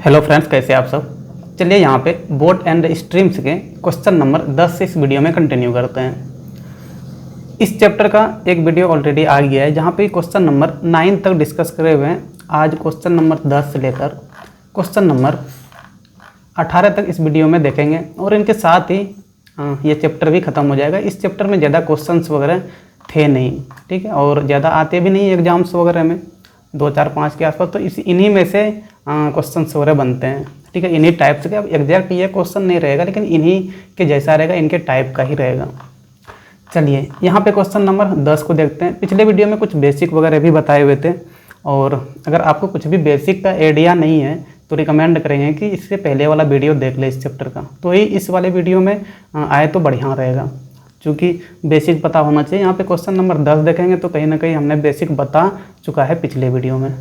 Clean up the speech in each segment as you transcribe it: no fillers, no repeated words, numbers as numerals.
Hello friends, कैसे आप सब। चलिए यहाँ पे बोट एंड स्ट्रीम्स के क्वेश्चन नंबर 10 से इस वीडियो में कंटिन्यू करते हैं। इस चैप्टर का एक वीडियो ऑलरेडी आ गया है जहाँ पे क्वेश्चन नंबर 9 तक डिस्कस करे हुए हैं। आज क्वेश्चन नंबर 10 से लेकर क्वेश्चन नंबर 18 तक इस वीडियो में देखेंगे और इनके साथ ही ये चैप्टर भी ख़त्म हो जाएगा। इस चैप्टर में ज़्यादा क्वेश्चन वगैरह थे नहीं, ठीक है, और ज़्यादा आते भी नहीं एग्जाम्स वगैरह में, 2, 4, 5 के आसपास। तो इन्हीं में से क्वेश्चन वगैरह बनते हैं, ठीक है, इन्हीं टाइप से। अब एग्जैक्ट ये क्वेश्चन नहीं रहेगा लेकिन इन्हीं के जैसा रहेगा, इनके टाइप का ही रहेगा। चलिए यहाँ पे क्वेश्चन नंबर 10 को देखते हैं। पिछले वीडियो में कुछ बेसिक वगैरह भी बताए हुए थे, और अगर आपको कुछ भी बेसिक का आइडिया नहीं है तो रिकमेंड करेंगे कि इससे पहले वाला वीडियो देख ले इस चैप्टर का, तो ही इस वाले वीडियो में आए तो बढ़िया रहेगा, क्योंकि बेसिक पता होना चाहिए। यहाँ पे क्वेश्चन नंबर 10 देखेंगे तो कहीं ना कहीं हमने बेसिक बता चुका है पिछले वीडियो में।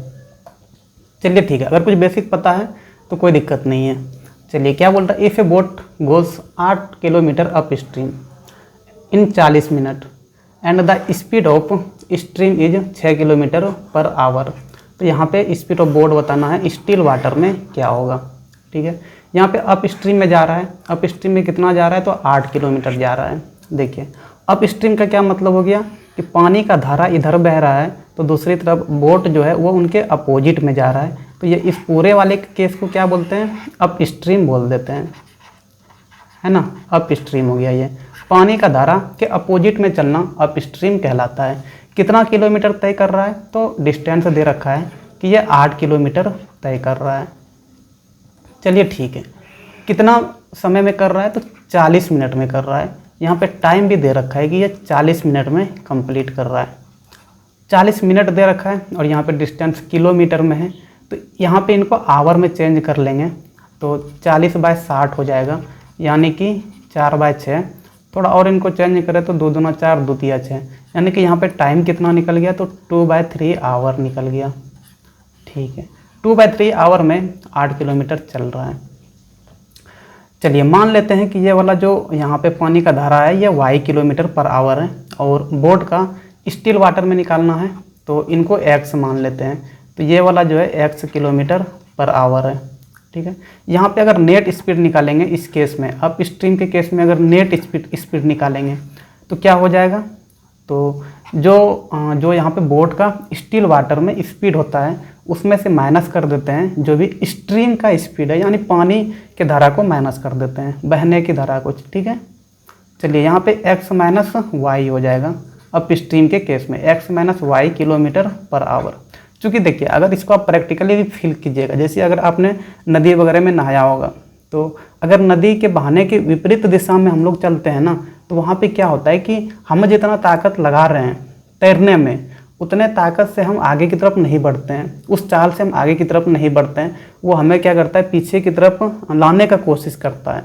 चलिए ठीक है, अगर कुछ बेसिक पता है तो कोई दिक्कत नहीं है। चलिए क्या बोल रहा है, if A boat goes 8 kilometre up stream in 40 minute and the speed of stream is 6 kilometre per our. तो यहाँ पे स्पीड ऑफ बोट बताना है स्टिल वाटर में क्या होगा, ठीक है। यहाँ पे अप स्ट्रीम में जा रहा है, अप स्ट्रीम में कितना जा रहा है तो 8 किलोमीटर जा रहा है। देखिए अप स्ट्रीम का क्या मतलब हो गया कि पानी का धारा इधर बह रहा है तो दूसरी तरफ बोट जो है वो उनके अपोजिट में जा रहा है। तो ये इस पूरे वाले केस को क्या बोलते हैं, अप स्ट्रीम बोल देते हैं, है ना। अप स्ट्रीम हो गया, ये पानी का धारा के अपोजिट में चलना अप स्ट्रीम कहलाता है। कितना किलोमीटर तय कर रहा है तो डिस्टेंस दे रखा है कि ये 8 किलोमीटर तय कर रहा है। चलिए ठीक है, कितना समय में कर रहा है तो 40 मिनट में कर रहा है। यहाँ पे टाइम भी दे रखा है कि ये 40 मिनट में कंप्लीट कर रहा है। 40 मिनट दे रखा है और यहाँ पे डिस्टेंस किलोमीटर में है, तो यहाँ पे इनको आवर में चेंज कर लेंगे तो 40/60 हो जाएगा, यानी कि 4/6। थोड़ा और इनको चेंज करें तो 2 दूना 4, 2 तिया 6, यानी कि यहाँ पे टाइम कितना निकल गया तो 2/3 आवर निकल गया, ठीक है। 2/3 आवर में 8 किलोमीटर चल रहा है। चलिए मान लेते हैं कि ये वाला जो यहाँ पे पानी का धारा है ये y किलोमीटर पर आवर है और बोट का स्टिल वाटर में निकालना है तो इनको x मान लेते हैं। तो ये वाला जो है x किलोमीटर पर आवर है, ठीक है। यहाँ पे अगर नेट स्पीड निकालेंगे इस केस में, अप स्ट्रीम के केस में अगर नेट स्पीड निकालेंगे तो क्या हो जाएगा, तो जो यहाँ पे बोट का स्टिल वाटर में स्पीड होता है उसमें से माइनस कर देते हैं जो भी स्ट्रीम का स्पीड है, यानी पानी के धारा को माइनस कर देते हैं, बहने की धारा को, ठीक है। चलिए यहाँ पे x माइनस वाई हो जाएगा अप स्ट्रीम के केस में, x minus Y kilometre per hour. चूँकि देखिए अगर इसको आप प्रैक्टिकली भी फील कीजिएगा, जैसे अगर आपने नदी वगैरह में नहाया होगा तो अगर नदी के बहाने के विपरीत दिशा में हम लोग चलते हैं ना तो वहाँ पे क्या होता है कि हम जितना ताकत लगा रहे हैं तैरने में उतने ताकत से हम आगे की तरफ नहीं बढ़ते हैं, उस चाल से हम आगे की तरफ नहीं बढ़ते हैं, वो हमें क्या करता है पीछे की तरफ लाने का कोशिश करता है।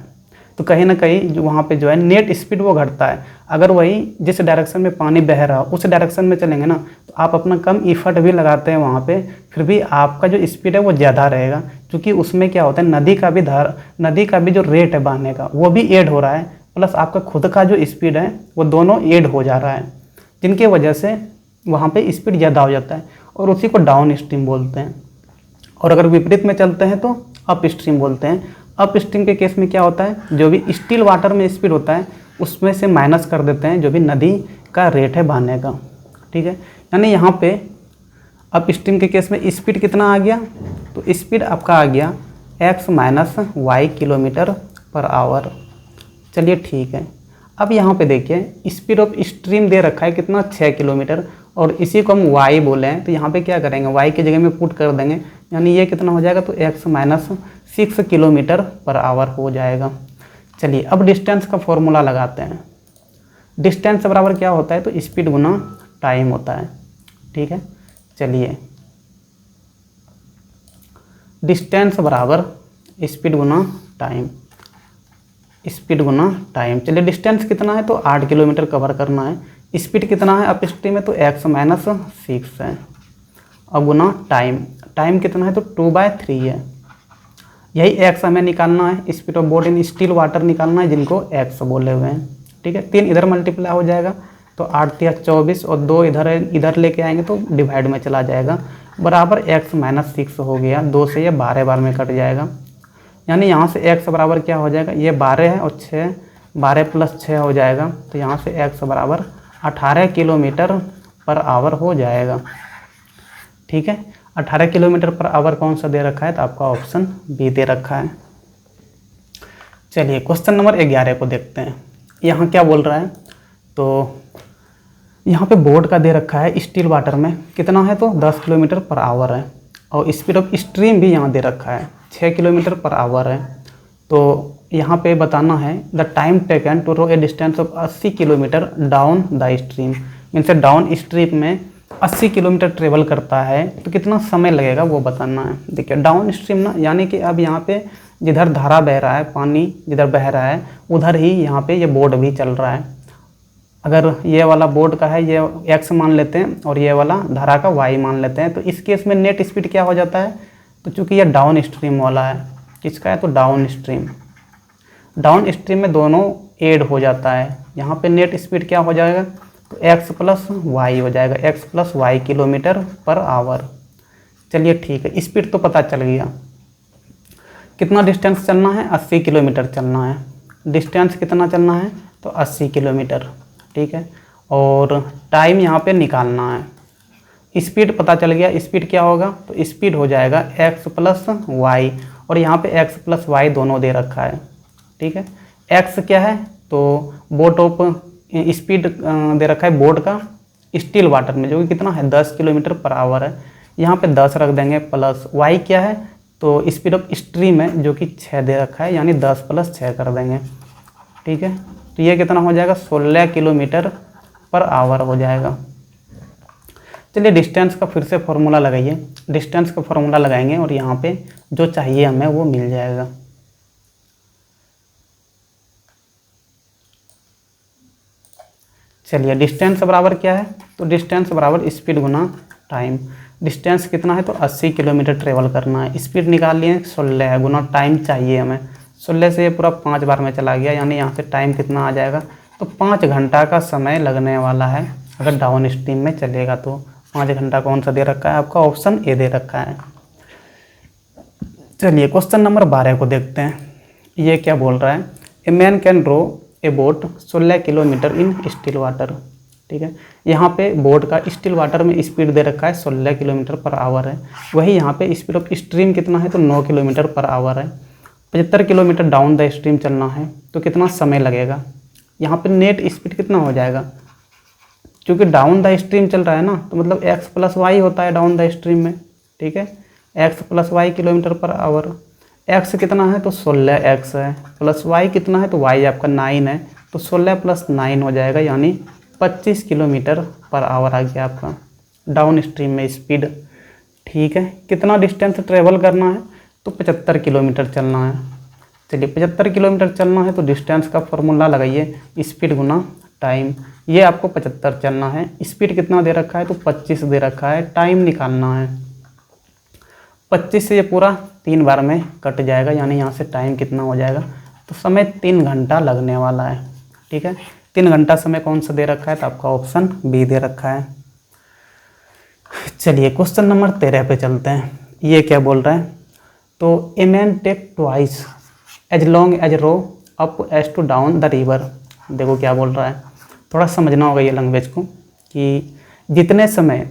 तो कहीं ना कहीं जो वहाँ पे जो है नेट स्पीड वो घटता है। अगर वही जिस डायरेक्शन में पानी बह रहा हो उस डायरेक्शन में चलेंगे ना तो आप अपना कम इफर्ट भी लगाते हैं वहाँ पे, फिर भी आपका जो स्पीड है वो ज़्यादा रहेगा, क्योंकि उसमें क्या होता है नदी का भी जो रेट है बहने का वो भी ऐड हो रहा है, प्लस आपका खुद का जो स्पीड है वो दोनों ऐड हो जा रहा है, जिनकी वजह से वहाँ पे स्पीड ज़्यादा हो जाता है और उसी को डाउन स्ट्रीम बोलते हैं। और अगर विपरीत में चलते हैं तो अप स्ट्रीम बोलते हैं। अप स्ट्रीम के केस में क्या होता है, जो भी स्टिल वाटर में स्पीड होता है उसमें से माइनस कर देते हैं जो भी नदी का रेट है बहने का, ठीक है। यानी यहाँ पे अप स्ट्रीम के केस में स्पीड कितना आ गया तो स्पीड आपका आ गया x minus Y kilometre per hour. चलिए ठीक है, अब यहाँ पे देखिए स्पीड ऑफ स्ट्रीम दे रखा है कितना 6 किलोमीटर और इसी को हम y बोले हैं, तो यहाँ पे क्या करेंगे y की जगह में पुट कर देंगे, यानी ये कितना हो जाएगा तो x minus 6 kilometre per our हो जाएगा। चलिए अब डिस्टेंस का फॉर्मूला लगाते हैं। डिस्टेंस बराबर क्या होता है तो स्पीड गुना टाइम होता है, ठीक है। चलिए डिस्टेंस बराबर स्पीड गुना टाइम, स्पीड गुना टाइम। चलिए डिस्टेंस कितना है तो 8 किलोमीटर कवर करना है, स्पीड कितना है अप स्ट्रीम में तो x माइनस 6 है, अब गुना टाइम कितना है तो 2/3 है। यही x हमें निकालना है, speed of boat in still water निकालना है जिनको x बोले हुए हैं, ठीक है। 3 इधर मल्टीप्लाई हो जाएगा तो 8 तिया 24 और 2 इधर लेके आएंगे तो डिवाइड में चला जाएगा, बराबर x माइनस 6 हो गया। 2 से ये 12 बार में कट जाएगा, यानी यहाँ से x बराबर क्या हो जाएगा, ये 12 है और 6, 12 प्लस 6 हो जाएगा, तो यहाँ से x बराबर 18 किलोमीटर पर आवर हो जाएगा। ठीक है, 18 किलोमीटर पर आवर कौन सा दे रखा है, तो आपका ऑप्शन बी दे रखा है। चलिए क्वेश्चन नंबर 11 को देखते हैं। यहाँ क्या बोल रहा है, तो यहाँ पे बोर्ड का दे रखा है स्टिल वाटर में कितना है, तो 10 किलोमीटर पर आवर है, और स्पीड ऑफ स्ट्रीम भी यहाँ दे रखा है 6 किलोमीटर पर आवर है। तो यहाँ पे बताना है the time taken to row a distance of 80 kilometre down the stream, means down stream में 80 किलोमीटर ट्रेवल करता है तो कितना समय लगेगा वो बताना है। देखिए डाउन स्ट्रीम ना, यानी कि अब यहाँ पे जिधर धारा बह रहा है, पानी जिधर बह रहा है उधर ही यहाँ पे ये बोर्ड भी चल रहा है। अगर ये वाला बोर्ड का है ये x मान लेते हैं और ये वाला धारा का y मान लेते हैं, तो इस केस में नेट स्पीड क्या हो जाता है, तो चूंकि ये डाउन स्ट्रीम वाला है, किसका है, तो डाउन स्ट्रीम में दोनों ऐड हो जाता है। यहाँ पे नेट स्पीड क्या हो जाएगा, तो x प्लस वाई हो जाएगा, x plus Y kilometre per hour. चलिए ठीक है, स्पीड तो पता चल गया। कितना डिस्टेंस चलना है, 80 किलोमीटर चलना है। डिस्टेंस कितना चलना है, तो 80 किलोमीटर। ठीक है, और टाइम यहाँ पे निकालना है। स्पीड पता चल गया, स्पीड क्या होगा, तो स्पीड हो जाएगा x प्लस वाई, और यहाँ पे x प्लस वाई दोनों दे रखा है। ठीक है, x क्या है, तो बोट ऑफ स्पीड दे रखा है बोट का स्टिल वाटर में, जो कि कितना है 10 किलोमीटर पर आवर है। यहाँ पे 10 रख देंगे, प्लस y क्या है, तो स्पीड ऑफ स्ट्रीम है जो कि 6 दे रखा है, यानी 10 प्लस 6 कर देंगे। ठीक है, तो ये कितना हो जाएगा, 16 किलोमीटर पर आवर हो जाएगा। चलिए डिस्टेंस का फिर से फॉर्मूला लगाइए। डिस्टेंस का फॉर्मूला लगाएंगे और यहाँ पे जो चाहिए हमें वो मिल जाएगा। चलिए डिस्टेंस बराबर क्या है, तो डिस्टेंस बराबर स्पीड गुना टाइम। डिस्टेंस कितना है, तो 80 किलोमीटर ट्रेवल करना है। स्पीड निकाल लिए 16 है, गुना टाइम चाहिए हमें। 16 से ये पूरा 5 बार में चला गया, यानी यहाँ से टाइम कितना आ जाएगा, तो 5 घंटा का समय लगने वाला है। अगर डाउन स्ट्रीम में चलेगा तो 5 घंटा कौन सा दे रखा है, आपका ऑप्शन ए दे रखा है। चलिए क्वेश्चन नंबर 12 को देखते हैं। ये क्या बोल रहा है, a man can row a boat 16 kilometre in still water. ठीक है, यहाँ पे बोट का स्टिल वाटर में स्पीड दे रखा है 16 किलोमीटर पर आवर है। वही यहाँ पे स्पीड ऑफ स्ट्रीम कितना है, तो 9 किलोमीटर पर आवर है। 75 किलोमीटर डाउन द स्ट्रीम चलना है तो कितना समय लगेगा। यहाँ पे नेट स्पीड कितना हो जाएगा, क्योंकि डाउन द स्ट्रीम चल रहा है ना, तो मतलब x प्लस वाई होता है डाउन द स्ट्रीम में। ठीक है, x plus Y kilometre per hour. x कितना है, तो 16x है, प्लस y कितना है, तो y आपका 9 है, तो 16 प्लस 9 हो जाएगा, यानी 25 किलोमीटर पर आवर आ गया आपका डाउन स्ट्रीम में स्पीड। ठीक है, कितना डिस्टेंस ट्रेवल करना है, तो 75 किलोमीटर चलना है। चलिए 75 किलोमीटर चलना है तो डिस्टेंस का फॉर्मूला लगाइए, स्पीड गुना टाइम। ये आपको 75 चलना है, स्पीड कितना दे रखा है, तो 25 दे रखा है। टाइम निकालना है, 25 से ये पूरा 3 बार में कट जाएगा, यानी यहाँ से टाइम कितना हो जाएगा, तो समय 3 घंटा लगने वाला है। ठीक है, 3 घंटा समय कौन सा दे रखा है, तो आपका ऑप्शन बी दे रखा है। चलिए क्वेश्चन नंबर 13 पे चलते हैं। ये क्या बोल रहा है, तो a man take twice as long as row up as to down the river. देखो क्या बोल रहा है, थोड़ा समझना होगा ये लैंग्वेज को, कि जितने समय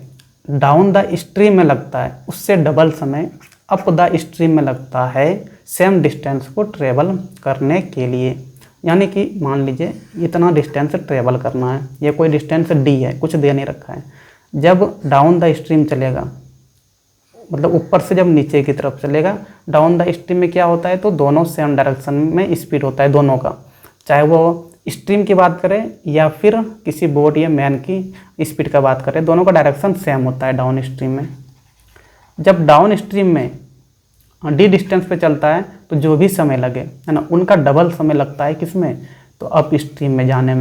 डाउन द स्ट्रीम में लगता है उससे डबल समय अप द स्ट्रीम में लगता है सेम डिस्टेंस को ट्रेवल करने के लिए। यानी कि मान लीजिए इतना डिस्टेंस ट्रेवल करना है, ये कोई डिस्टेंस डी है, कुछ दे नहीं रखा है। जब डाउन द स्ट्रीम चलेगा, मतलब ऊपर से जब नीचे की तरफ चलेगा, डाउन द स्ट्रीम में क्या होता है, तो दोनों सेम डायरेक्शन में स्पीड होता है दोनों का, चाहे वो स्ट्रीम की बात करें या फिर किसी बोट या मैन की स्पीड का बात करें, दोनों का डायरेक्शन सेम होता है डाउन स्ट्रीम में। जब डाउन स्ट्रीम में डी डिस्टेंस पे चलता है तो जो भी समय लगे है ना, उनका डबल समय लगता है किसमें, तो अप स्ट्रीम में जाने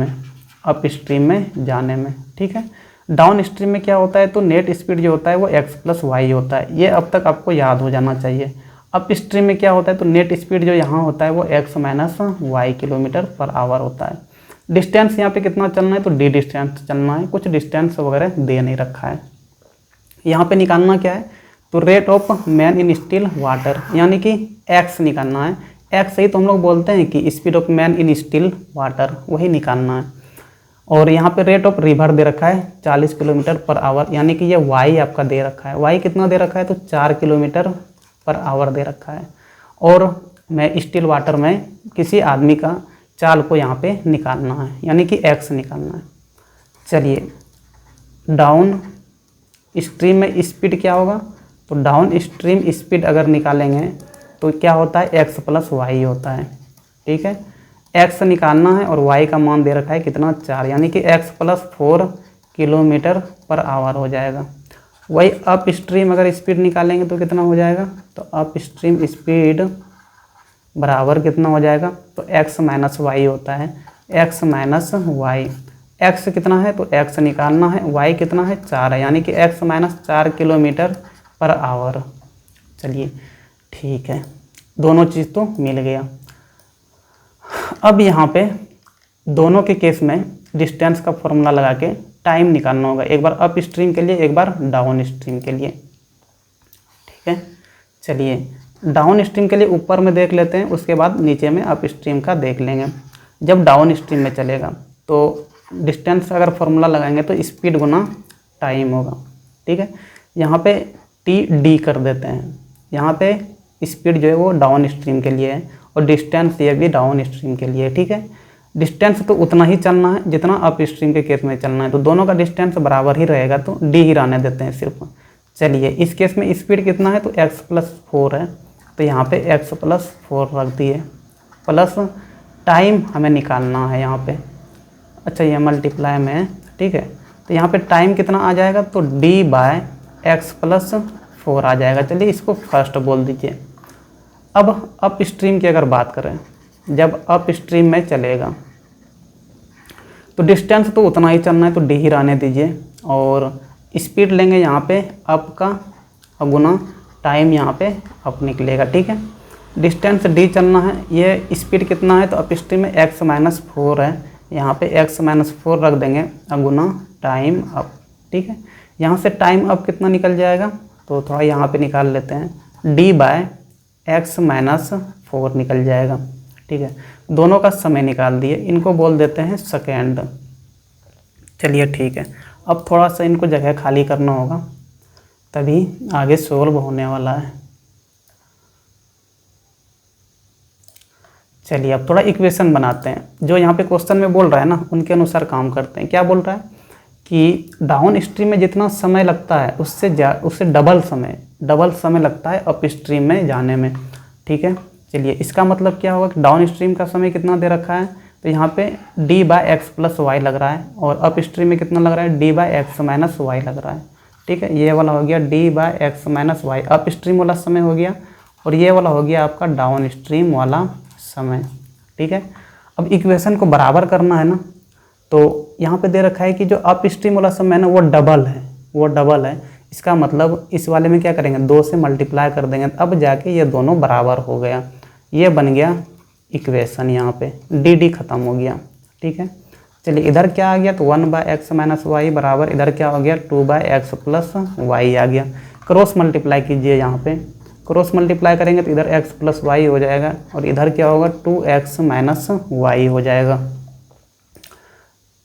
में। ठीक है, डाउन स्ट्रीम में क्या होता है, तो नेट स्पीड जो होता है वो x प्लस वाई होता है। ये अब तक आपको याद हो जाना चाहिए। अप स्ट्रीम में क्या होता है, तो नेट स्पीड जो यहाँ होता है वो x minus Y kilometre per hour होता है। डिस्टेंस यहाँ पे कितना चलना है, तो डी डिस्टेंस चलना है, कुछ डिस्टेंस वगैरह दे नहीं रखा है। यहाँ पे निकालना क्या है, तो rate of man in still water, यानी कि एक्स निकालना है। एक्स ही तो हम लोग बोलते हैं कि speed of man in still water, वही निकालना है। और यहाँ पे रेट ऑफ रिवर दे रखा है 40 किलोमीटर पर आवर, यानी कि ये वाई आपका दे रखा है। वाई कितना दे रखा है, तो 4 किलोमीटर पर आवर दे रखा है। और मैं स्टिल वाटर में किसी आदमी का चाल को यहाँ पे निकालना है, यानी कि एक्स निकालना है। चलिए, डाउन स्ट्रीम में स्पीड क्या होगा, तो डाउन स्ट्रीम स्पीड अगर निकालेंगे तो क्या होता है, एक्स प्लस वाई होता है। ठीक है, एक्स निकालना है और वाई का मान दे रखा है कितना, 4, यानी कि x plus 4 kilometre per our हो जाएगा। वही अप स्ट्रीम अगर स्पीड निकालेंगे तो कितना हो जाएगा, तो अप स्ट्रीम स्पीड बराबर कितना हो जाएगा, तो एक्स माइनस वाई होता है, एक्स माइनस वाई। एक्स कितना है, तो एक्स निकालना है, वाई कितना है, 4 है, यानी कि x minus 4 kilometre per hour. चलिए ठीक है, दोनों चीज़ तो मिल गया। अब यहाँ पे दोनों के केस में डिस्टेंस का फॉर्मूला लगा के टाइम निकालना होगा, एक बार अप स्ट्रीम के लिए, एक बार डाउन स्ट्रीम के लिए। ठीक है, चलिए डाउन स्ट्रीम के लिए ऊपर में देख लेते हैं, उसके बाद नीचे में अप स्ट्रीम का देख लेंगे। जब डाउन स्ट्रीम में चलेगा तो डिस्टेंस अगर फॉर्मूला लगाएंगे तो स्पीड गुना टाइम होगा। ठीक है, यहाँ पे टी डी कर देते हैं, यहाँ पे स्पीड जो है वो डाउन स्ट्रीम के लिए है और डिस्टेंस ये भी डाउन स्ट्रीम के लिए। ठीक है, डिस्टेंस तो उतना ही चलना है जितना अप स्ट्रीम के केस में चलना है, तो दोनों का डिस्टेंस बराबर ही रहेगा, तो डी ही रहने देते हैं सिर्फ। चलिए, इस केस में स्पीड कितना है, तो एक्स प्लस 4 है, तो यहाँ पे एक्स प्लस 4 रख दिए, प्लस टाइम हमें निकालना है यहाँ पे। अच्छा, ये मल्टीप्लाई में है। ठीक है, तो यहाँ पे टाइम कितना आ जाएगा, तो डी बाय एक्स प्लस 4 आ जाएगा। चलिए इसको फर्स्ट बोल दीजिए। अब अप स्ट्रीम की अगर बात करें, जब अप स्ट्रीम में चलेगा तो डिस्टेंस तो उतना ही चलना है, तो डी ही रहने दीजिए, और स्पीड लेंगे यहाँ पे अप का गुना टाइम, यहाँ पे अप निकलेगा। ठीक है, डिस्टेंस डी चलना है, ये स्पीड कितना है, तो अप स्ट्रीम में एक्स माइनस 4 है, यहाँ पे एक्स माइनस 4 रख देंगे गुना टाइम अप। ठीक है, यहाँ से टाइम अप कितना निकल जाएगा, तो थोड़ा यहाँ पे निकाल लेते हैं, डी बाय एक्स माइनस 4 निकल जाएगा। ठीक है, दोनों का समय निकाल दिए, इनको बोल देते हैं सेकेंड। चलिए ठीक है, अब थोड़ा सा इनको जगह खाली करना होगा, तभी आगे सोल्व होने वाला है। चलिए अब थोड़ा इक्वेशन बनाते हैं, जो यहाँ पे क्वेश्चन में बोल रहा है ना उनके अनुसार काम करते हैं। क्या बोल रहा है कि डाउन स्ट्रीम में जितना समय लगता है उससे डबल समय लगता है अप स्ट्रीम में जाने में। ठीक है, चलिए इसका मतलब क्या होगा कि डाउन स्ट्रीम का समय कितना दे रखा है, तो यहाँ पे D by X plus Y लग रहा है, और अप स्ट्रीम में कितना लग रहा है, D by X minus Y लग रहा है। ठीक है, ये वाला हो गया D by X minus Y, up stream वाला समय हो गया, और ये वाला हो गया आपका डाउन स्ट्रीम वाला समय। ठीक है, अब इक्वेशन को बराबर करना है ना, तो यहाँ पे दे रखा है कि जो अप स्ट्रीम वाला समय है ना वो डबल है। इसका मतलब इस वाले में क्या करेंगे, 2 से मल्टीप्लाई कर देंगे, अब जाके ये दोनों बराबर हो गया, ये बन गया इक्वेशन। यहाँ पे डी डी खत्म हो गया। ठीक है, चलिए इधर क्या आ गया, तो 1 बाय एक्स माइनस वाई बराबर इधर क्या हो गया, 2 बाय एक्स प्लस वाई आ गया। क्रॉस मल्टीप्लाई कीजिए, यहाँ पे क्रॉस मल्टीप्लाई करेंगे तो इधर x प्लस वाई हो जाएगा, और इधर क्या होगा 2x माइनस वाई हो जाएगा।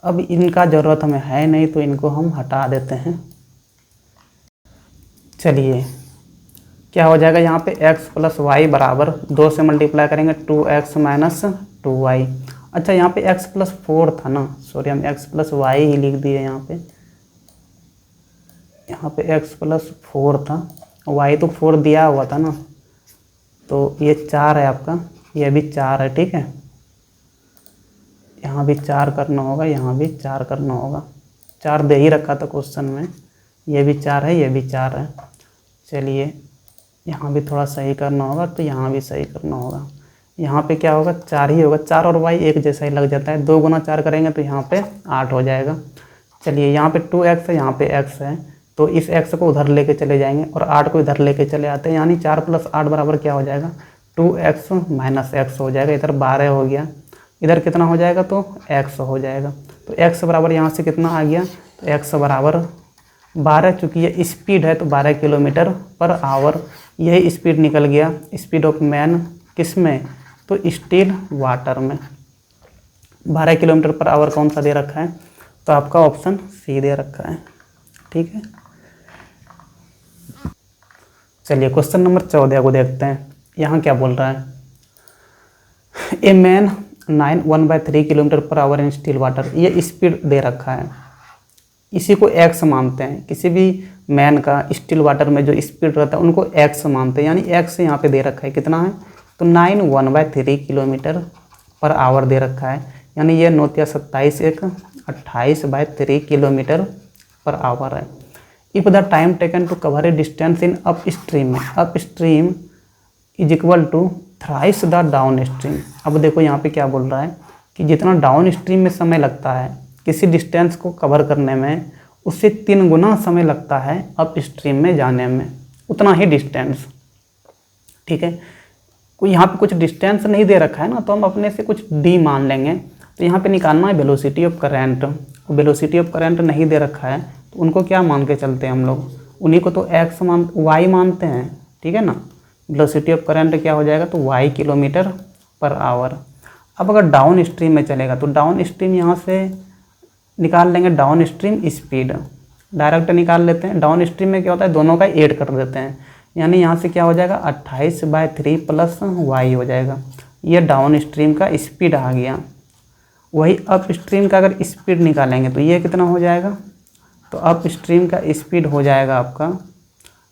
अब इनका ज़रूरत हमें है नहीं, तो इनको हम हटा देते हैं। चलिए क्या हो जाएगा, यहाँ पे x प्लस वाई बराबर 2 से मल्टीप्लाई करेंगे 2x माइनस 2y। अच्छा, यहाँ पे x प्लस 4 था ना, सॉरी हम x प्लस वाई ही लिख दिए यहाँ पे x प्लस 4 था, y तो 4 दिया हुआ था ना, तो ये 4 है आपका, ये भी 4 है। ठीक है, यहाँ भी 4 करना होगा, यहाँ भी 4 करना होगा, 4 दे ही रखा था क्वेश्चन में, ये भी 4 है, ये भी 4 है। चलिए यहाँ भी थोड़ा सही करना होगा, तो यहाँ भी सही करना होगा। यहाँ पे क्या होगा, 4 ही होगा, 4 और y एक जैसा ही लग जाता है, 2 गुना 4 करेंगे तो यहाँ पे 8 हो जाएगा। चलिए यहाँ पे 2x है, यहाँ पे x है, तो इस x को उधर लेके चले जाएंगे और 8 को इधर लेके चले आते हैं, यानी 4 प्लस 8 बराबर क्या हो जाएगा, 2x माइनस x हो जाएगा। इधर 12 हो गया, इधर कितना हो जाएगा, तो x हो जाएगा। तो x बराबर यहाँ से कितना आ गया, तो x बराबर 12 चूँकि ये स्पीड है तो 12 किलोमीटर पर आवर यही स्पीड निकल गया स्पीड ऑफ मैन किस में, तो स्टिल वाटर में। 12 किलोमीटर पर आवर कौन सा दे रखा है, तो आपका ऑप्शन सी दे रखा है। ठीक है, चलिए क्वेश्चन नंबर 14 को देखते हैं। यहाँ क्या बोल रहा है, a man 1/3 kilometre per our in still water, ये स्पीड दे रखा है, इसी को एक्स मानते हैं। किसी भी मैन का स्टिल वाटर में जो स्पीड रहता है उनको एक्स मानते हैं, यानी एक्स यहाँ पे दे रखा है कितना है, तो 1/3 किलोमीटर पर आवर दे रखा है, यानी ये 9 या 27 एक 28/3 किलोमीटर पर आवर है। If the time taken to cover a distance in up stream में, upstream is equal to thrice the downstream. अब देखो यहाँ पे क्या बोल रहा है कि जितना डाउन स्ट्रीम में समय लगता है किसी डिस्टेंस को कवर करने में, उससे 3 गुना समय लगता है अप स्ट्रीम में जाने में, उतना ही डिस्टेंस। ठीक है, कोई यहाँ पे कुछ डिस्टेंस नहीं दे रखा है ना, तो हम अपने से कुछ डी मान लेंगे। तो यहाँ पे निकालना है velocity of current, velocity of current नहीं दे रखा है तो उनको क्या मान के चलते हैं हम लोग, उन्हीं को तो एक्स वाई मानते हैं। ठीक है ना, वेलोसिटी ऑफ करंट क्या हो जाएगा, तो वाई किलोमीटर पर आवर। अब अगर डाउन स्ट्रीम में चलेगा तो डाउन स्ट्रीम यहाँ से निकाल लेंगे, डाउन स्ट्रीम स्पीड डायरेक्ट निकाल लेते हैं। डाउन स्ट्रीम में क्या होता है, दोनों का ऐड कर देते हैं, यानी यहाँ से क्या हो जाएगा 28/3 प्लस वाई हो जाएगा। ये डाउन स्ट्रीम का स्पीड आ गया। वही अप स्ट्रीम का अगर स्पीड निकालेंगे तो ये कितना हो जाएगा, तो अप स्ट्रीम का स्पीड हो जाएगा आपका,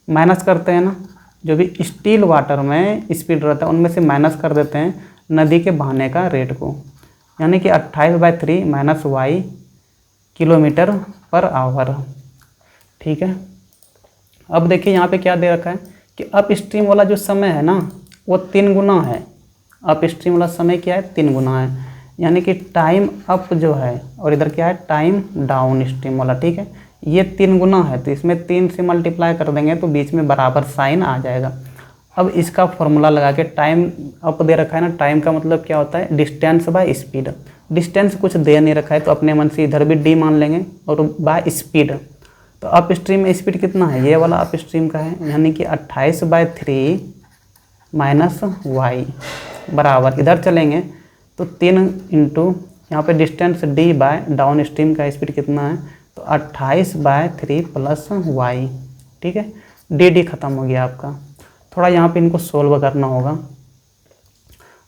माइनस करते हैं ना, जो भी स्टील वाटर में स्पीड रहता है उनमें से माइनस कर देते हैं नदी के बहाने का रेट को, यानी कि 28/3 minus Y kilometre per hour. ठीक है, अब देखिए यहाँ पे क्या दे रखा है कि अप स्ट्रीम वाला जो समय है ना वो 3 गुना है। अप स्ट्रीम वाला समय क्या है, 3 गुना है, यानी कि टाइम अप जो है और इधर क्या है टाइम डाउन स्ट्रीम वाला। ठीक है, ये 3 गुना है तो इसमें 3 से मल्टीप्लाई कर देंगे तो बीच में बराबर साइन आ जाएगा। अब इसका फॉर्मूला लगा के, टाइम अप दे रखा है ना, टाइम का मतलब क्या होता है डिस्टेंस बाय स्पीड। डिस्टेंस कुछ दे नहीं रखा है तो अपने मन से इधर भी डी मान लेंगे और बाय स्पीड। तो अप स्ट्रीम में स्पीड कितना है, ये वाला अप स्ट्रीम का है, यानी कि 28/3 माइनस वाई बराबर, इधर चलेंगे तो 3 इंटू यहाँ पे distance D by down stream का स्पीड कितना है, तो 28/3 प्लस वाई। ठीक है, डी खत्म हो गया आपका। थोड़ा यहाँ पे इनको सोल्व करना होगा।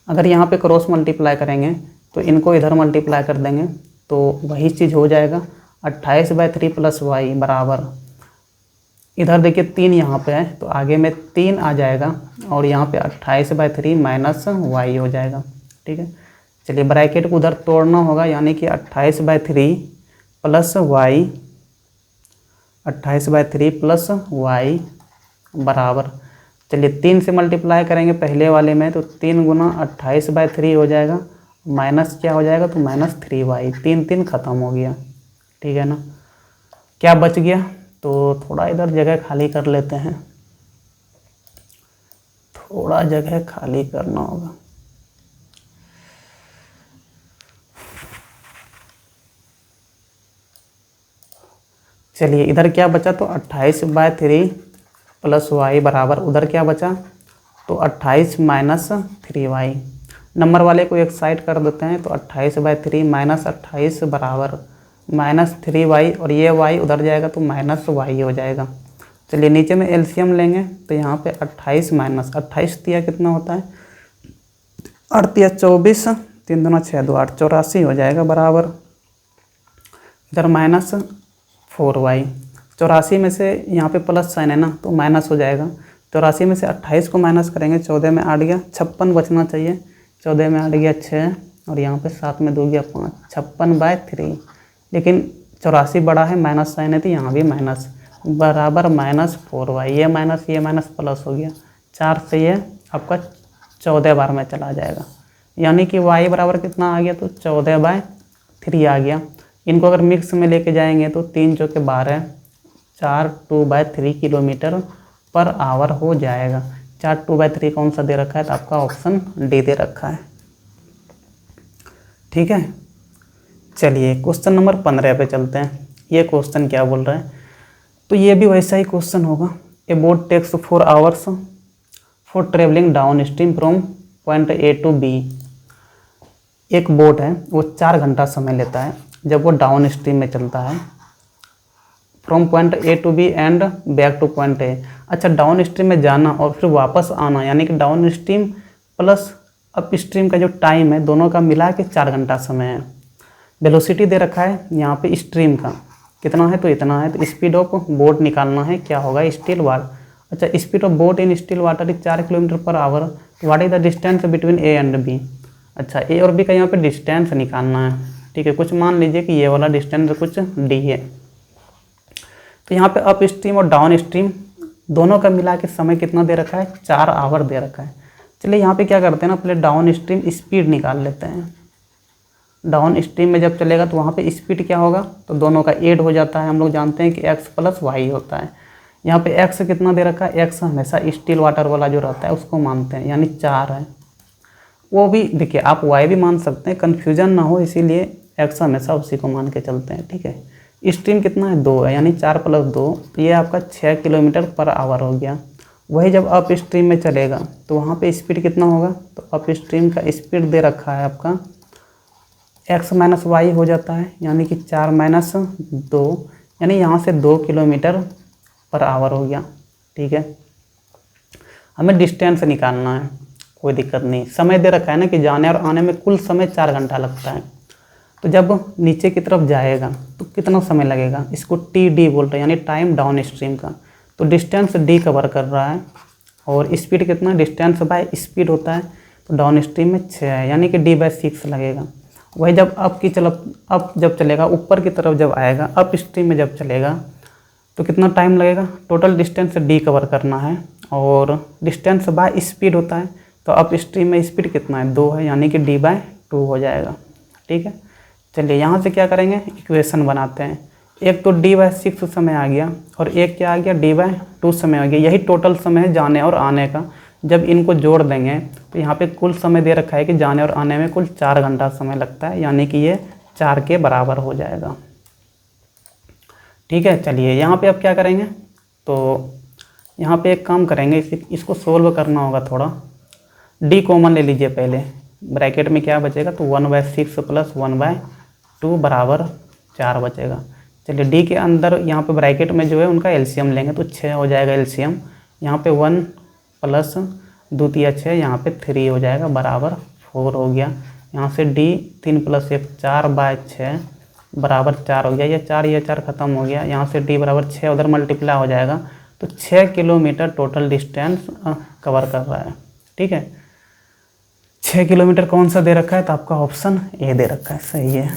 अगर यहाँ पे क्रॉस मल्टीप्लाई करेंगे तो इनको इधर मल्टीप्लाई कर देंगे तो वही चीज़ हो जाएगा, 28/3 प्लस वाई बराबर, इधर देखिए 3 यहाँ पे है तो आगे में 3 आ जाएगा और यहाँ पे 28/3 माइनस वाई हो जाएगा। ठीक है, चलिए ब्रैकेट को उधर तोड़ना होगा, यानी कि 28/3 प्लस वाई, 28/3 प्लस वाई बराबर, चलिए 3 से मल्टीप्लाई करेंगे पहले वाले में तो 3 गुना 28/3 हो जाएगा, माइनस क्या हो जाएगा, तो माइनस 3y, 3 ख़त्म हो गया। ठीक है ना, क्या बच गया, तो थोड़ा इधर जगह खाली कर लेते हैं, थोड़ा जगह खाली करना होगा। चलिए इधर क्या बचा, तो 28/3 प्लस वाई बराबर, उधर क्या बचा, तो 28 माइनस 3y। नंबर वाले को एक साइड कर देते हैं तो 28/3 माइनस 28 बराबर माइनस 3y, और ये y उधर जाएगा तो माइनस y हो जाएगा। चलिए नीचे में एलसीएम लेंगे तो यहाँ पे 28 माइनस 28 दिया कितना होता है, 8 या 24, 3 दूना 6 2 8, 84 हो जाएगा बराबर, इधर माइनस 4y। 84 में से यहाँ पे प्लस साइन है ना तो माइनस हो जाएगा, 84 में से 28 को माइनस करेंगे, 14 में 8 गया, 56 बचना चाहिए, 14 में 8 गया 6 और यहाँ पे 7 में 2 गया 5, 56/3, लेकिन 84 बड़ा है, माइनस साइन है तो यहाँ भी माइनस बराबर माइनस 4y, ये माइनस प्लस हो गया, 4 से ये आपका 14 बार में चला जाएगा, यानी कि y बराबर कितना आ गया, तो 14/3 आ गया। इनको अगर मिक्स में लेके जाएंगे तो 3 चौके 12, 4 2/3 किलोमीटर पर आवर हो जाएगा। 4 2/3 कौन सा दे रखा है, तो आपका ऑप्शन डी दे रखा है। ठीक है, चलिए क्वेश्चन नंबर 15 पे चलते हैं। ये क्वेश्चन क्या बोल रहा है, तो ये भी वैसा ही क्वेश्चन होगा। A boat takes 4 hours for travelling down stream from point A to B. एक बोट है वो 4 घंटा समय लेता है जब वो डाउन स्ट्रीम में चलता है, from point A to B and back to point A. अच्छा, डाउन स्ट्रीम में जाना और फिर वापस आना, यानी कि down stream plus up stream का जो टाइम है दोनों का मिला के 4 घंटा समय है। वेलोसिटी दे रखा है यहाँ पे स्ट्रीम का कितना है, तो इतना है। तो स्पीड ऑफ बोट निकालना है, क्या होगा, स्टिल वाटर। अच्छा, speed of boat in still water is 4 kilometre per hour. What is the distance between A and B. अच्छा, ए और बी का यहाँ पे डिस्टेंस निकालना है, ठीक है। कुछ मान लीजिए कि ये वाला डिस्टेंस कुछ डी है, तो यहाँ पे अप स्ट्रीम और डाउन स्ट्रीम दोनों का मिला के समय कितना दे रखा है, 4 आवर दे रखा है। चलिए यहाँ पे क्या करते हैं ना, पहले डाउन स्ट्रीम स्पीड निकाल लेते हैं। डाउन स्ट्रीम में जब चलेगा तो वहाँ पे स्पीड क्या होगा, तो दोनों का ऐड हो जाता है। हम लोग जानते हैं कि x प्लस वाई होता है। यहाँ पे x कितना दे रखा है, x हमेशा स्टील वाटर वाला जो रहता है उसको मानते हैं, यानी 4 है। वो भी देखिए आप y भी मान सकते हैं, कन्फ्यूजन ना हो इसीलिए x हमेशा उसी को मान के चलते हैं, ठीक है। स्ट्रीम कितना है, 2 है, यानी 4 प्लस 2, तो ये आपका 6 किलोमीटर पर आवर हो गया। वही जब अप स्ट्रीम में चलेगा तो वहाँ पे स्पीड कितना होगा, तो अप स्ट्रीम का स्पीड दे रखा है आपका x माइनस वाई हो जाता है, यानी कि 4 माइनस 2, यानी यहाँ से 2 किलोमीटर पर आवर हो गया, ठीक है। हमें डिस्टेंस निकालना है, कोई दिक्कत नहीं। समय दे रखा है ना कि जाने और आने में कुल समय 4 घंटा लगता है। तो जब नीचे की तरफ जाएगा तो कितना समय लगेगा, इसको टी डी बोल रहे हैं, यानी टाइम डाउन स्ट्रीम का। तो डिस्टेंस डी कवर कर रहा है और स्पीड कितना, डिस्टेंस बाय स्पीड होता है, तो डाउन स्ट्रीम में 6 है, यानी कि d/6 लगेगा। वही जब अप जब चलेगा, ऊपर की तरफ जब आएगा, अप स्ट्रीम में जब चलेगा तो कितना टाइम लगेगा, टोटल डिस्टेंस डी कवर करना है और डिस्टेंस बाय स्पीड होता है। तो अप स्ट्रीम में स्पीड कितना है, 2 है, यानी कि d/2 हो जाएगा, ठीक है। चलिए यहाँ से क्या करेंगे, इक्वेशन बनाते हैं। एक तो d/6 समय आ गया और एक क्या आ गया, d/2 समय आ गया। यही टोटल समय है जाने और आने का। जब इनको जोड़ देंगे तो यहाँ पे कुल समय दे रखा है कि जाने और आने में कुल 4 घंटा समय लगता है, यानी कि ये 4 के बराबर हो जाएगा, ठीक है। चलिए यहाँ पे अब क्या करेंगे, तो यहाँ पे एक काम करेंगे, इसको सोल्व करना होगा थोड़ा। d कॉमन ले लीजिए पहले, ब्रैकेट में क्या बचेगा, तो 1/6 प्लस 1/2 बराबर 4 बचेगा। चलिए d के अंदर यहाँ पे ब्रैकेट में जो है उनका एलसीएम लेंगे तो 6 हो जाएगा एलसीएम। यहाँ पे 1 प्लस 2 तिया 6, यहाँ पे 3 हो जाएगा, बराबर 4 हो गया। यहाँ से d 3 प्लस 1 4/6 बराबर 4 हो गया। ये 4 ख़त्म हो गया। यहाँ से d बराबर 6 उधर मल्टीप्लाई हो जाएगा, तो 6 किलोमीटर टोटल डिस्टेंस कवर कर रहा है, ठीक है। 6 किलोमीटर कौन सा दे रखा है, तो आपका ऑप्शन ए दे रखा है, सही है।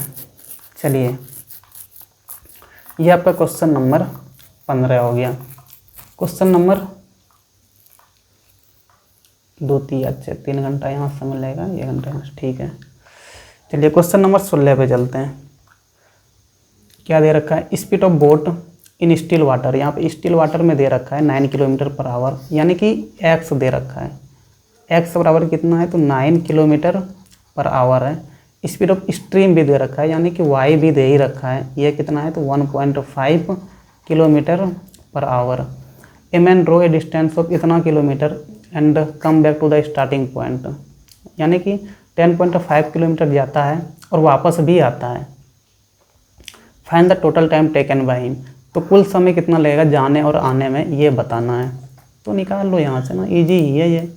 चलिए ये आपका क्वेश्चन नंबर 15 हो गया। क्वेश्चन नंबर 2 3 घंटा यहाँ समय लगेगा, 1 घंटा यहाँ, ठीक है। चलिए क्वेश्चन नंबर 16 पे चलते हैं। क्या दे रखा है, speed of boat in still water. यहाँ पे स्टिल वाटर में दे रखा है 9 किलोमीटर पर आवर, यानी कि x दे रखा है। x बराबर कितना है, तो 9 किलोमीटर पर आवर है। स्पीड ऑफ स्ट्रीम भी दे रखा है, यानी कि y भी दे ही रखा है। ये कितना है, तो 1.5 kilometre per hour. A man drove a distance of इतना kilometre and come back to the starting point, यानी कि 10.5 किलोमीटर जाता है और वापस भी आता है। Find the total time taken by him. तो कुल समय कितना लगेगा जाने और आने में, ये बताना है। तो निकाल लो यहाँ से ना, इजी ही है ये।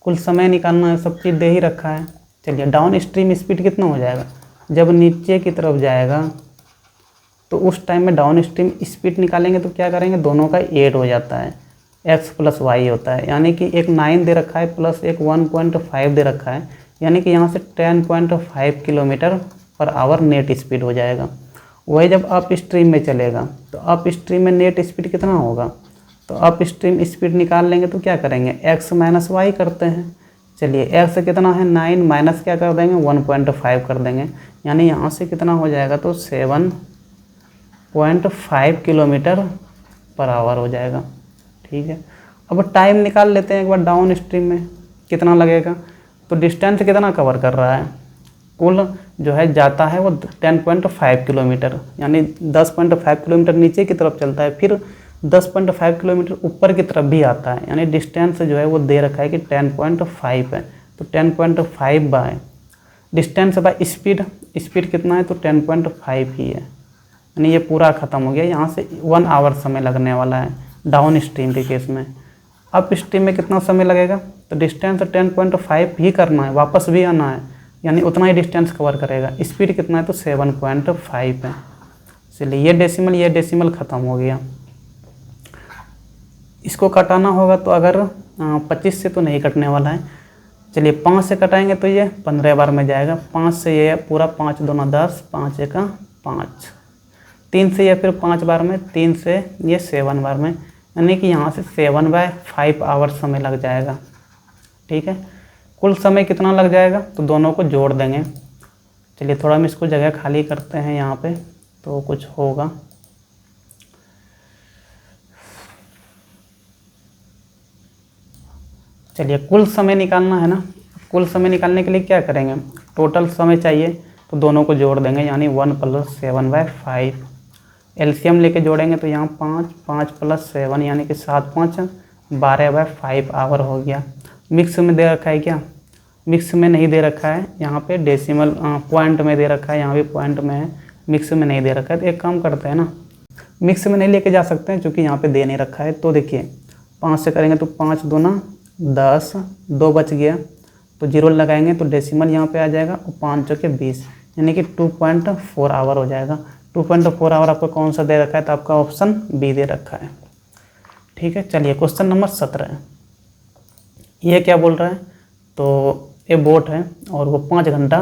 कुल समय निकालना है, सब चीज़ दे ही रखा है। चलिए डाउन स्ट्रीम स्पीड कितना हो जाएगा, जब नीचे की तरफ जाएगा तो उस टाइम में डाउन स्ट्रीम स्पीड निकालेंगे तो क्या करेंगे, दोनों का ऐड हो जाता है, x प्लस वाई होता है। यानी कि एक 9 दे रखा है प्लस एक 1.5 दे रखा है, यानी कि यहाँ से 10.5 kilometre per our net speed हो जाएगा। वही जब अप स्ट्रीम में चलेगा तो अप स्ट्रीम में नेट स्पीड कितना होगा, तो अप स्ट्रीम स्पीड निकाल लेंगे तो क्या करेंगे, x माइनस वाई करते हैं। चलिए x कितना है 9 माइनस क्या कर देंगे 1.5 कर देंगे, यानी यहाँ से कितना हो जाएगा, तो 7.5 किलोमीटर पर आवर हो जाएगा, ठीक है। अब टाइम निकाल लेते हैं एक बार, डाउन स्ट्रीम में कितना लगेगा। तो डिस्टेंस कितना कवर कर रहा है, कुल जो है जाता है वो 10.5 किलोमीटर, यानी 10.5 किलोमीटर नीचे की तरफ चलता है, फिर 10.5 किलोमीटर ऊपर की तरफ भी आता है, यानी डिस्टेंस जो है वो दे रखा है कि 10.5 है, तो 10.5 by distance by speed, speed कितना है तो 10.5 ही है, यानी ये पूरा ख़त्म हो गया। यहाँ से 1 आवर समय लगने वाला है डाउन स्ट्रीम के केस में। अप स्ट्रीम में कितना समय लगेगा, तो डिस्टेंस 10.5 ही करना है, वापस भी आना है, यानी उतना ही डिस्टेंस कवर करेगा। स्पीड कितना है तो 7.5 है। चलिए ये डेसिमल ख़त्म हो गया। इसको कटाना होगा तो अगर 25 से तो नहीं कटने वाला है, चलिए 5 से कटाएंगे तो ये 15 बार में जाएगा। 5 से ये पूरा 5 दूना 10, 5 एका 5, 3 से ये फिर 5 बार में, 3 से ये 7 बार में, यानी कि यहाँ से 7/5 आवर समय लग जाएगा। ठीक है, कुल समय कितना लग जाएगा तो दोनों को जोड़ देंगे। चलिए थोड़ा हम इसको जगह खाली करते हैं यहाँ पे तो कुछ होगा। चलिए कुल समय निकालना है ना, कुल समय निकालने के लिए क्या करेंगे, टोटल समय चाहिए तो दोनों को जोड़ देंगे, यानी 1 + 7/5। एलसीएम लेके जोड़ेंगे तो यहाँ 5, 5 + 7 यानी कि 7 × 5 12/5 आवर हो गया। मिक्स में दे रखा है क्या, मिक्स में नहीं दे रखा है, यहाँ पे डेसिमल पॉइंट में दे रखा है, यहाँ भी पॉइंट में है, मिक्स में नहीं दे रखा है। तो एक काम करते हैं ना, मिक्स में नहीं लेके जा सकते हैं क्योंकि यहाँ पे दे नहीं रखा है। तो देखिए 5 से करेंगे तो 5 दूना 10, 2 बच गया तो 0 लगाएंगे तो डेसिमल यहाँ पे आ जाएगा और 5 चौके 20, यानी कि 2.4 आवर हो जाएगा। 2.4 आवर आपको कौन सा दे रखा है तो आपका ऑप्शन बी दे रखा है। ठीक है, चलिए क्वेश्चन नंबर 17 ये क्या बोल रहा है, तो ये बोट है और वो 5 घंटा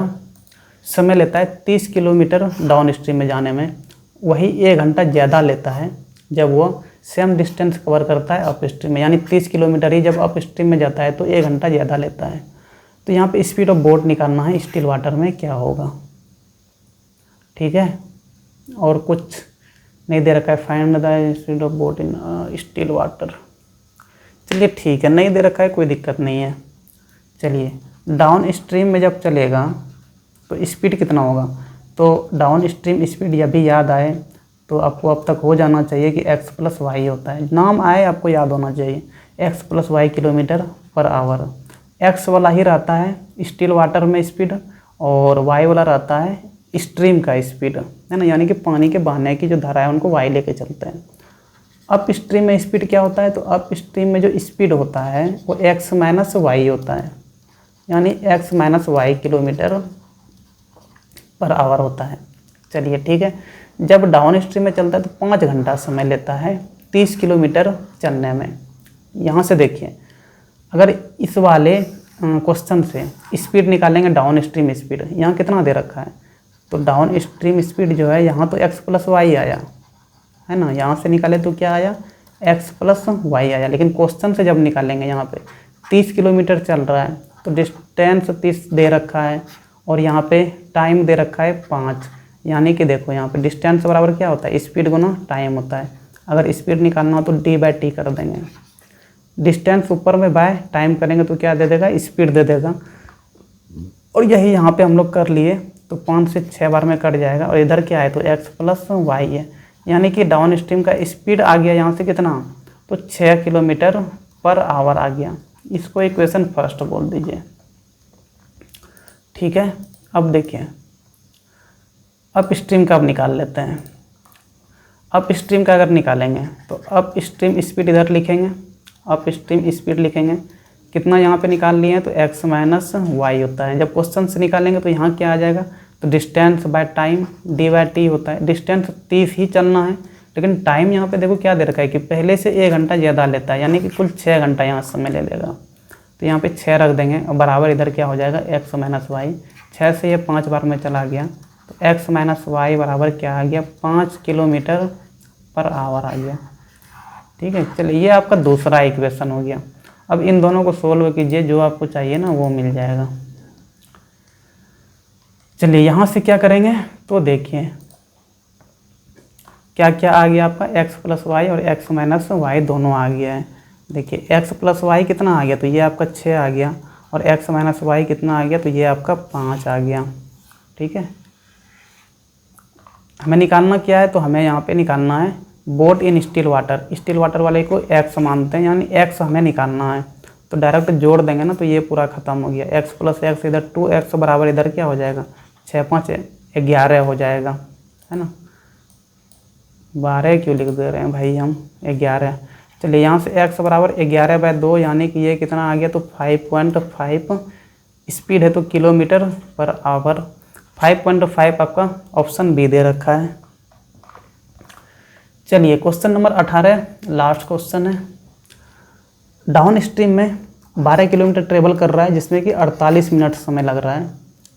समय लेता है 30 किलोमीटर डाउन स्ट्रीम में जाने में, वही 1 घंटा ज़्यादा लेता है जब वो सेम डिस्टेंस कवर करता है अप स्ट्रीम में, यानी 30 किलोमीटर ही जब अप स्ट्रीम में जाता है तो 1 घंटा ज़्यादा लेता है। तो यहाँ पे स्पीड ऑफ बोट निकालना है, स्टिल वाटर में क्या होगा। ठीक है, और कुछ नहीं दे रखा है, find the speed of boat in still water. चलिए ठीक है, नहीं दे रखा है, कोई दिक्कत नहीं है। चलिए डाउन स्ट्रीम में जब चलेगा तो स्पीड कितना होगा, तो डाउन स्ट्रीम स्पीड जब भी याद आए तो आपको अब तक हो जाना चाहिए कि x + y होता है, नाम आए आपको याद होना चाहिए, x + y km/h। x वाला ही रहता है स्टिल वाटर में स्पीड और y वाला रहता है स्ट्रीम का स्पीड, है ना, यानी कि पानी के बहने की जो धारा है उनको y लेके चलते हैं। अप स्ट्रीम में स्पीड क्या होता है, तो अप स्ट्रीम में जो स्पीड होता है वो x - y होता है, यानी x - y km/h होता है। चलिए ठीक है, जब डाउन स्ट्रीम में चलता है तो 5 घंटा समय लेता है 30 किलोमीटर चलने में। यहाँ से देखिए अगर इस वाले क्वेश्चन से स्पीड निकालेंगे, डाउन स्ट्रीम स्पीड यहाँ कितना दे रखा है, तो डाउन स्ट्रीम स्पीड जो है यहाँ तो x + y आया है ना, यहाँ से निकाले तो क्या आया x + y आया, लेकिन क्वेश्चन से जब निकालेंगे यहाँ पे 30 किलोमीटर चल रहा है तो डिस्टेंस 30 दे रखा है और यहाँ पे टाइम दे रखा है 5, यानी कि देखो यहाँ पे डिस्टेंस बराबर क्या होता है, स्पीड गुना टाइम होता है। अगर स्पीड निकालना हो तो d/t कर देंगे, डिस्टेंस ऊपर में बाय टाइम करेंगे तो क्या दे देगा, स्पीड दे देगा। और यही यहाँ पे हम लोग कर लिए तो 5 से 6 बार में कट जाएगा और इधर क्या है तो x + y है, यानी कि डाउन स्ट्रीम का स्पीड आ गया यहाँ से कितना, तो 6 km/h आ गया। इसको इक्वेशन फर्स्ट बोल दीजिए। ठीक है, अब देखिए अप स्ट्रीम का अब निकाल लेते हैं। अप स्ट्रीम का अगर निकालेंगे तो अप स्ट्रीम स्पीड इधर लिखेंगे, अप स्ट्रीम स्पीड लिखेंगे, कितना यहाँ पे निकाल लिए हैं तो x - y होता है। जब क्वेश्चन से निकालेंगे तो यहाँ क्या आ जाएगा, तो डिस्टेंस बाय टाइम d/t होता है। डिस्टेंस 30 ही चलना है, लेकिन टाइम यहाँ पे देखो क्या दे रखा है कि पहले से 1 घंटा ज़्यादा लेता है, यानी कि कुल 6 घंटा यहाँ समय ले लेगा। तो यहाँ पे 6 रख देंगे और बराबर इधर क्या हो जाएगा x - y। 6 से ये 5 बार में चला गया तो x - y बराबर क्या आ गया, 5 km/h आ गया। ठीक है, चलिए ये आपका दूसरा इक्वेशन हो गया। अब इन दोनों को सोल्व कीजिए, जो आपको चाहिए ना वो मिल जाएगा। चलिए यहाँ से क्या करेंगे तो देखिए क्या क्या आ गया आपका, x + y और x - y दोनों आ गया है। देखिए x + y कितना आ गया, तो ये आपका 6 आ गया और x - y कितना आ गया, तो ये आपका 5 आ गया। ठीक है, हमें निकालना क्या है, तो हमें यहाँ पे निकालना है बोट इन स्टिल वाटर वाले को एक्स मानते हैं, यानी एक्स हमें निकालना है। तो डायरेक्ट जोड़ देंगे ना तो ये पूरा खत्म हो गया। एक्स प्लस एक्स इधर 2x बराबर इधर क्या हो जाएगा, 6 5 11 हो जाएगा, है ना। 12 क्यों लिख दे रहे हैं भाई हम, 11। चलिए यहाँ से x बराबर 11/2 यानी कि ये कितना आ गया, तो 5.5। स्पीड है तो किलोमीटर पर आवर। 5.5 आपका ऑप्शन बी दे रखा है। चलिए क्वेश्चन नंबर 18 लास्ट क्वेश्चन है। डाउन स्ट्रीम में 12 किलोमीटर ट्रेवल कर रहा है जिसमें कि 48 मिनट समय लग रहा है।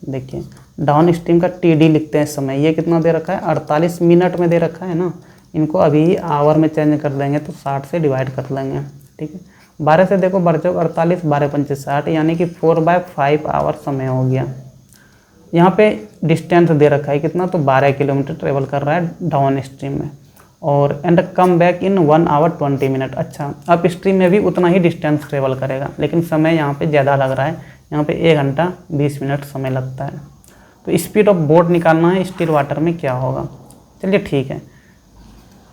देखिए डाउन स्ट्रीम का TD लिखते हैं समय, ये कितना दे रखा है, 48 मिनट में दे रखा है ना। इनको अभी आवर में चेंज कर देंगे तो 60 से डिवाइड कर लेंगे, ठीक है। 12 से देखो बढ़ चौक 48, 12 पंचे 60 यानी कि 4/5 आवर समय हो गया। यहाँ पे डिस्टेंस दे रखा है कितना, तो 12 किलोमीटर ट्रेवल कर रहा है डाउन स्ट्रीम में, और and come back in 1 hour 20 minute. अच्छा अप स्ट्रीम में भी उतना ही डिस्टेंस ट्रेवल करेगा, लेकिन समय यहाँ पे ज़्यादा लग रहा है, यहाँ पे 1 घंटा 20 मिनट समय लगता है। तो स्पीड ऑफ बोट निकालना है स्टिल वाटर में क्या होगा। चलिए ठीक है,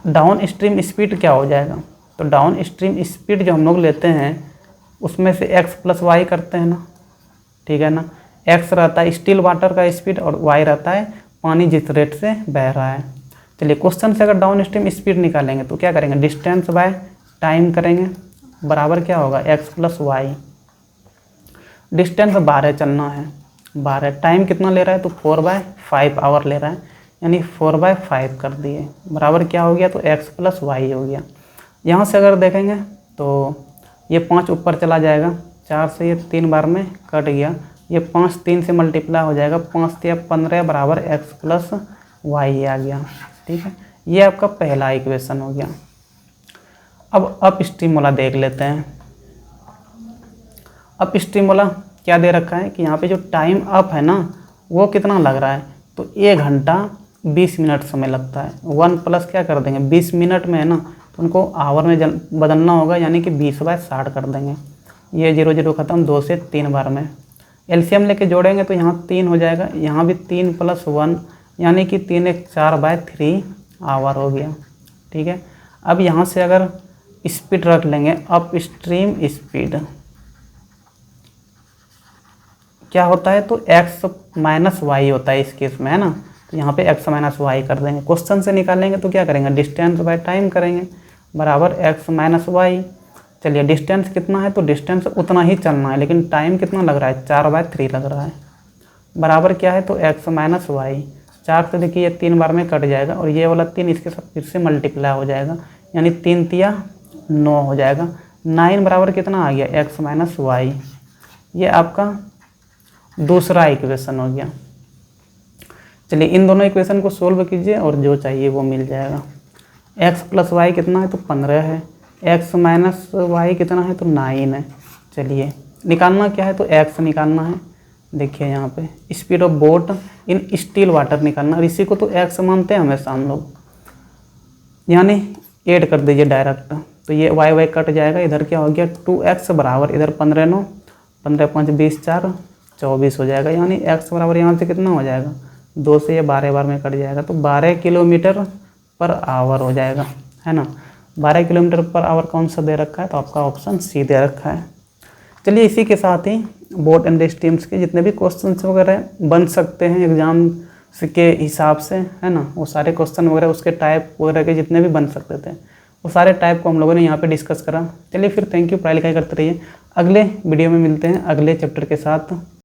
डाउन स्ट्रीम स्पीड क्या हो जाएगा, तो डाउन स्ट्रीम स्पीड जो हम लोग लेते हैं उसमें से x प्लस वाई करते हैं ना, ठीक है ना। x रहता है स्टिल वाटर का स्पीड और y रहता है पानी जिस रेट से बह रहा है। चलिए क्वेश्चन से अगर डाउन स्ट्रीम स्पीड निकालेंगे तो क्या करेंगे, डिस्टेंस बाय टाइम करेंगे, बराबर क्या होगा x प्लस वाई। डिस्टेंस 12 चलना है, 12 टाइम कितना ले रहा है, तो 4/5 आवर ले रहा है, यानी 4/5 कर दिए, बराबर क्या हो गया, तो x प्लस वाई हो गया। यहाँ से अगर देखेंगे तो ये 5 ऊपर चला जाएगा, 4 से ये 3 बार में कट गया, ये 5 3 से मल्टीप्लाई हो जाएगा, 5 या 15 बराबर x प्लस वाई आ गया, ठीक है। ये आपका पहला इक्वेशन हो गया। अब अप स्ट्रीम वाला देख लेते हैं। अप स्ट्रीम वाला क्या दे रखा है कि यहाँ पे जो टाइम अप है ना वो कितना लग रहा है, तो 1 घंटा 20 मिनट समय लगता है। 1 प्लस क्या कर देंगे, 20 मिनट में है ना, तो उनको आवर में बदलना होगा, यानी कि 20/60 कर देंगे। ये 0 0 ख़त्म, 2 से 3 बार में एलसीएम लेके जोड़ेंगे तो यहाँ 3 हो जाएगा, यहाँ भी 3 + 1 यानी कि 3 × 4/3 आवर हो गया, ठीक है। अब यहाँ से अगर स्पीड रख लेंगे, अप स्ट्रीम स्पीड क्या होता है, तो x माइनस वाई होता है इस केस में, है ना। तो यहाँ पे x माइनस वाई कर देंगे। क्वेश्चन से निकालेंगे तो क्या करेंगे, डिस्टेंस बाय टाइम करेंगे, बराबर x माइनस वाई। चलिए डिस्टेंस कितना है, तो डिस्टेंस उतना ही चलना है, लेकिन टाइम कितना लग रहा है, 4/3 लग रहा है, बराबर क्या है, तो x माइनस वाई। 4 से देखिए ये 3 बार में कट जाएगा, और ये वाला 3 इसके साथ फिर से मल्टीप्लाई हो जाएगा, यानी 3 × 3 = 9 हो जाएगा। 9 बराबर कितना आ गया, x माइनस वाई। ये आपका दूसरा इक्वेशन हो गया। चलिए इन दोनों इक्वेशन को सोल्व कीजिए और जो चाहिए वो मिल जाएगा। x प्लस वाई कितना है, तो 15 है, x माइनस वाई कितना है, तो 9 है। चलिए निकालना क्या है, तो x निकालना है। देखिए यहाँ पे speed of boat in still water निकालना, और इसी को तो x मानते हैं हमेशा हम लोग, यानी ऐड कर दीजिए डायरेक्ट, तो ये y कट जाएगा, इधर क्या हो गया 2x बराबर, इधर 15 9 15 5 20 4 24 हो जाएगा, यानी x बराबर यहाँ से कितना हो जाएगा, 2 से ये 12 बार में कट जाएगा, तो 12 किलोमीटर पर आवर हो जाएगा, है ना। 12 किलोमीटर पर आवर कौन सा दे रखा है, तो आपका ऑप्शन सी दे रखा है। चलिए इसी के साथ ही बोट एंड स्ट्रीम्स के जितने भी क्वेश्चंस वगैरह बन सकते हैं एग्जाम के हिसाब से, है ना, वो सारे क्वेश्चन वगैरह उसके टाइप वगैरह के जितने भी बन सकते थे वो सारे टाइप को हम लोगों ने यहाँ पे डिस्कस करा। चलिए फिर थैंक यू, पढ़ाई लिखाई करते रहिए। अगले वीडियो में मिलते हैं अगले चैप्टर के साथ।